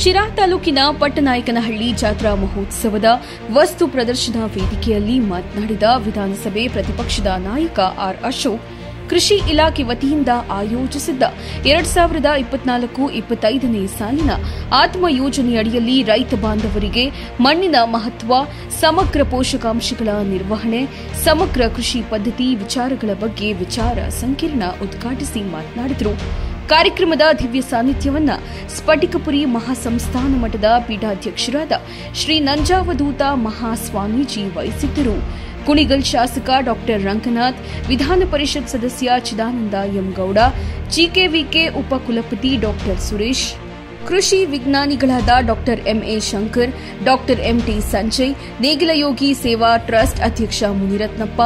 ಶಿರಾ ತಾಲೂಕಿನ ಪಟ್ಟನಾಯಕನಹಳ್ಳಿ ಜಾತ್ರಾ ಮಹೋತ್ಸವದ ವಸ್ತು ಪ್ರದರ್ಶನ ವೇದಿಕೆಯಲ್ಲಿ ಮಾತನಾಡಿದ ವಿಧಾನಸಭೆ ಪ್ರತಿಪಕ್ಷದ ನಾಯಕ ಆರ್ ಅಶೋಕ್, ಕೃಷಿ ಇಲಾಖೆ ವತಿಯಿಂದ ಆಯೋಜಿಸಿದ್ದ 2024-25ನೇ ಸಾಲಿನ ಆತ್ಮ ಯೋಜನೆಯಡಿಯಲ್ಲಿ ರೈತ ಬಾಂಧವರಿಗೆ ಮಣ್ಣಿನ ಮಹತ್ವ, ಸಮಗ್ರ ಪೋಷಕಾಂಶಗಳ ನಿರ್ವಹಣೆ, ಸಮಗ್ರ ಕೃಷಿ ಪದ್ಧತಿ ವಿಚಾರಗಳ ಬಗ್ಗೆ ವಿಚಾರ ಸಂಕಿರಣ ಉದ್ಘಾಟಿಸಿ ಮಾತನಾಡಿದರು. ಕಾರ್ಯಕ್ರಮದ ದಿವ್ಯ ಸಾನ್ನಿಧ್ಯವನ್ನ ಸ್ಫಟಿಕಪುರಿ ಮಹಾಸಂಸ್ಥಾನ ಮಠದ ಪೀಠಾಧ್ಯಕ್ಷರಾದ ಶ್ರೀ ನಂಜಾವಧೂತ ಮಹಾಸ್ವಾಮೀಜಿ ವಹಿಸಿದ್ದರು. ಕುಣಿಗಲ್ ಶಾಸಕ ಡಾ ರಂಗನಾಥ್, ವಿಧಾನ ಪರಿಷತ್ ಸದಸ್ಯ ಚಿದಾನಂದ ಎಂಗೌಡ, ಜಿಕೆವಿಕೆ ಉಪಕುಲಪತಿ ಡಾ ಸುರೇಶ್, ಕೃಷಿ ವಿಜ್ಞಾನಿಗಳಾದ ಡಾ ಎಂಎ ಶಂಕರ್, ಡಾ ಎಂಟಿ ಸಂಜಯ್, ನೇಗಿಲಯೋಗಿ ಸೇವಾ ಟ್ರಸ್ಟ್ ಅಧ್ಯಕ್ಷ ಮುನಿರತ್ನಪ್ಪ,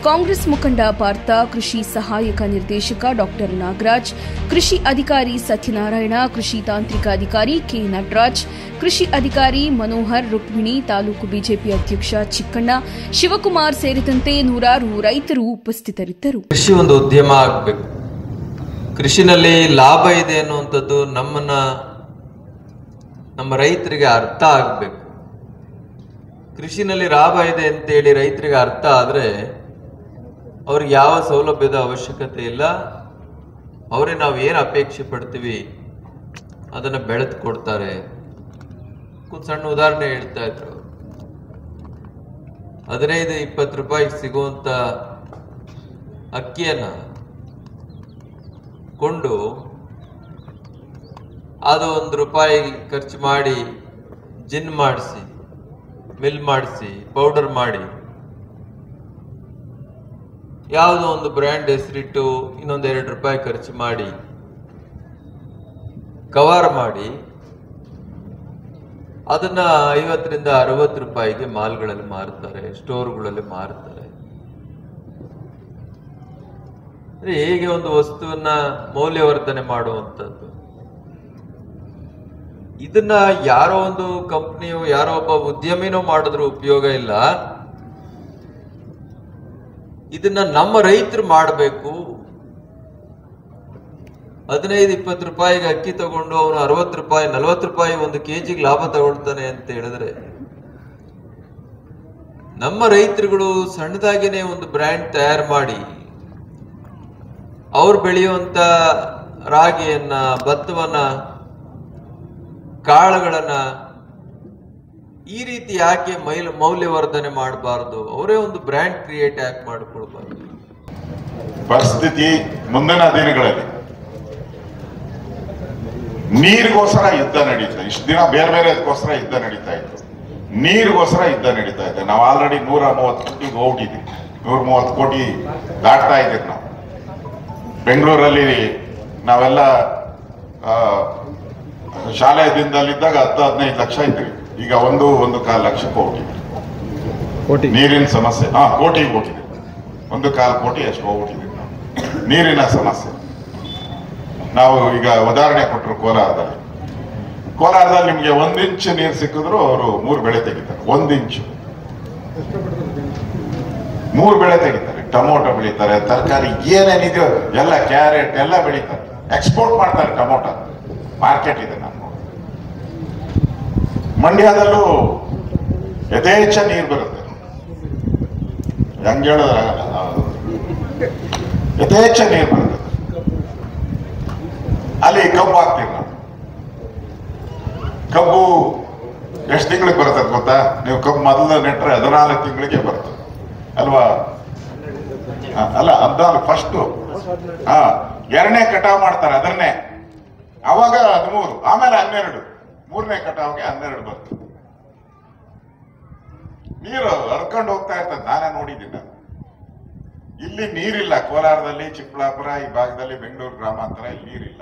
ಕಾಂಗ್ರೆಸ್ ಮುಖಂಡ ಪಾರ್ಥ, ಕೃಷಿ ಸಹಾಯಕ ನಿರ್ದೇಶಕ ಡಾ ನಾಗರಾಜ್, ಕೃಷಿ ಅಧಿಕಾರಿ ಸತ್ಯನಾರಾಯಣ, ಕೃಷಿ ತಾಂತ್ರಿಕ ಅಧಿಕಾರಿ ಕೆ ನಟರಾಜ್, ಕೃಷಿ ಅಧಿಕಾರಿ ಮನೋಹರ್, ರುಕ್ಮಿಣಿ, ತಾಲೂಕು ಬಿಜೆಪಿ ಅಧ್ಯಕ್ಷ ಚಿಕ್ಕಣ್ಣ, ಶಿವಕುಮಾರ್ ಸೇರಿದಂತೆ ನೂರಾರು ರೈತರು ಉಪಸ್ಥಿತರಿದ್ದರು. ಕೃಷಿ ಒಂದು ಉದ್ಯಮ ಆಗಬೇಕು, ಕೃಷಿನಲ್ಲಿ ಲಾಭ ಇದೆ ಅನ್ನುವಂಥದ್ದು ನಮ್ಮ ರೈತರಿಗೆ ಅರ್ಥ ಆಗಬೇಕು. ಕೃಷಿನಲ್ಲಿ ಲಾಭ ಇದೆ ಅಂತೇಳಿ ರೈತರಿಗೆ ಅರ್ಥ ಆದರೆ ಅವ್ರಿಗೆ ಯಾವ ಸೌಲಭ್ಯದ ಅವಶ್ಯಕತೆ ಇಲ್ಲ. ಅವರೇ ನಾವು ಏನು ಅಪೇಕ್ಷೆ ಪಡ್ತೀವಿ ಅದನ್ನು ಬೆಳೆದು ಕೊಡ್ತಾರೆ. ಸಣ್ಣ ಉದಾಹರಣೆ ಹೇಳ್ತಾ ಇದ್ರು, 15-20 ರೂಪಾಯಿಗೆ ಸಿಗುವಂತ ಅಕ್ಕಿಯನ್ನ ಕೊಂಡು ಅದು ₹1 ಖರ್ಚು ಮಾಡಿ ಜಿನ್ ಮಾಡಿಸಿ, ಮಿಲ್ ಮಾಡಿಸಿ, ಪೌಡರ್ ಮಾಡಿ, ಯಾವುದೋ ಒಂದು ಬ್ರ್ಯಾಂಡ್ ಹೆಸರಿಟ್ಟು ಇನ್ನೊಂದು ₹2 ಖರ್ಚು ಮಾಡಿ ಕವರ್ ಮಾಡಿ ಅದನ್ನ 50-60 ರೂಪಾಯಿಗೆ ಮಾಲ್ಗಳಲ್ಲಿ ಮಾರ್ತಾರೆ, ಸ್ಟೋರ್ಗಳಲ್ಲಿ ಮಾರ್ತಾರೆ. ಹೇಗೆ ಒಂದು ವಸ್ತುವನ್ನ ಮೌಲ್ಯವರ್ಧನೆ ಮಾಡುವಂಥದ್ದು, ಇದನ್ನ ಯಾರೋ ಒಂದು ಕಂಪ್ನಿಯೋ ಯಾರೋ ಒಬ್ಬ ಉದ್ಯಮಿನೋ ಮಾಡಿದ್ರೂ ಉಪಯೋಗ ಇಲ್ಲ. ಇದನ್ನ ನಮ್ಮ ರೈತರು ಮಾಡಬೇಕು. 15-20 ರೂಪಾಯಿಗೆ ಅಕ್ಕಿ ತಗೊಂಡು ಅವನು 60 ರೂಪಾಯಿ 40 ರೂಪಾಯಿ ಒಂದು ಕೆಜಿಗೆ ಲಾಭ ತಗೊಳ್ತಾನೆ ಅಂತ ಹೇಳಿದ್ರೆ, ನಮ್ಮ ರೈತರುಗಳು ಸಣ್ಣದಾಗಿನೇ ಒಂದು ಬ್ರ್ಯಾಂಡ್ ತಯಾರು ಮಾಡಿ ಅವ್ರು ಬೆಳೆಯುವಂತ ರಾಗಿಯನ್ನ, ಭತ್ತವನ್ನ, ಕಾಳುಗಳನ್ನ ಈ ರೀತಿ ಯಾಕೆ ಮೌಲ್ಯವರ್ಧನೆ ಮಾಡಬಾರ್ದು? ಅವರೇ ಒಂದು ಬ್ರ್ಯಾಂಡ್ ಕ್ರಿಯೇಟ್ ಯಾಕೆ ಮಾಡಿಕೊಳ್ಬಾರ್ದು? ಪರಿಸ್ಥಿತಿ ಮುಂದಿನ ದಿನಗಳಲ್ಲಿ ನೀರಿಗೋಸ್ಕರ ಯುದ್ಧ ನಡೀತಾ, ಇಷ್ಟು ದಿನ ಬೇರೆ ಬೇರೆ ಅದಕ್ಕೋಸ್ಕರ ಯುದ್ಧ ನಡೀತಾ ಇತ್ತು. ನೀರಿಗೋಸ್ಕರ ಯುದ್ಧ ನಡೀತಾ ಇದೆ. ನಾವು ಆಲ್ರೆಡಿ 130 ಕೋಟಿಗೆ ಹೋಗಿದ್ವಿ, 130 ಕೋಟಿ ದಾಟ್ತಾ ಇದ್ದೀವಿ. ನಾವು ಬೆಂಗಳೂರಲ್ಲಿ ನಾವೆಲ್ಲ ಶಾಲೆ ದಿನದಲ್ಲಿದ್ದಾಗ 10-15 ಲಕ್ಷ ಇದ್ವಿ. ಈಗ 1.25 ಲಕ್ಷಕ್ಕೆ ಹೋಗ್ಬಿಟ್ಟಿದ್ವಿ. ನೀರಿನ ಸಮಸ್ಯೆ ಕೋಟಿಗೆ ಹೋಗಿದೆ. 1.25 ಕೋಟಿ ಅಷ್ಟು ಹೋಗ್ಬಿಟ್ಟಿದ್ವಿ ನಾವು. ನೀರಿನ ಸಮಸ್ಯೆ ನಾವು ಈಗ ಉದಾಹರಣೆ ಕೊಟ್ಟರು. ಕೋಲಾರದಲ್ಲಿ ನಿಮ್ಗೆ 1 ಇಂಚು ನೀರು ಸಿಕ್ಕಿದ್ರು ಅವರು 3 ಬೆಳೆ ತೆಗಿತಾರೆ. 1 ಇಂಚು 3 ಬೆಳೆ ತೆಗಿತಾರೆ. ಟೊಮೊಟೊ ಬೆಳೀತಾರೆ, ತರಕಾರಿ ಏನೇನಿದೆಯೋ ಎಲ್ಲ, ಕ್ಯಾರೆಟ್ ಎಲ್ಲ ಬೆಳೀತಾರೆ, ಎಕ್ಸ್ಪೋರ್ಟ್ ಮಾಡ್ತಾರೆ. ಟೊಮೊಟೊ ಮಾರ್ಕೆಟ್ ಇದೆ. ನಮ್ಮ ಮಂಡ್ಯದಲ್ಲೂ ಯಥೇಚ್ಛ ನೀರು ಬರುತ್ತೆ. ಹೆಂಗ್ ಹೇಳೋದ್ರಾಗಲ್ಲ, ಯಥೇಚ್ಛ ನೀರು ಬರುತ್ತೆ. ಅಲ್ಲಿ ಕಬ್ಬು ಹಾಕ್ತೀವಿ ನಾವು. ಕಬ್ಬು ಎಷ್ಟು ತಿಂಗಳಿಗೆ ಬರ್ತದೆ ಗೊತ್ತಾ? ನೀವು ಕಬ್ಬು ಮೊದಲು ನೆಟ್ರೆ 14 ತಿಂಗಳಿಗೆ ಬರ್ತದೆ ಅಲ್ವಾ? ಅಲ್ಲ, 14 ಫಸ್ಟ್ ಎರಡನೇ ಕಟಾವ್ ಮಾಡ್ತಾರೆ ಅದನ್ನೇ, ಅವಾಗ 13, ಆಮೇಲೆ 12, ಮೂರನೇ ಕಟಾವ್ಗೆ 12 ಬರ್ತದೆ. ನೀರು ಹರ್ಕೊಂಡು ಹೋಗ್ತಾ ಇರ್ತದೆ. ನಾನೇ ನೋಡಿದ್ದೀನಿ. ಇಲ್ಲಿ ನೀರಿಲ್ಲ. ಕೋಲಾರದಲ್ಲಿ, ಚಿಕ್ಕಬಳ್ಳಾಪುರ ಈ ಭಾಗದಲ್ಲಿ, ಬೆಂಗಳೂರು ಗ್ರಾಮಾಂತರ ಇಲ್ಲಿ ನೀರಿಲ್ಲ.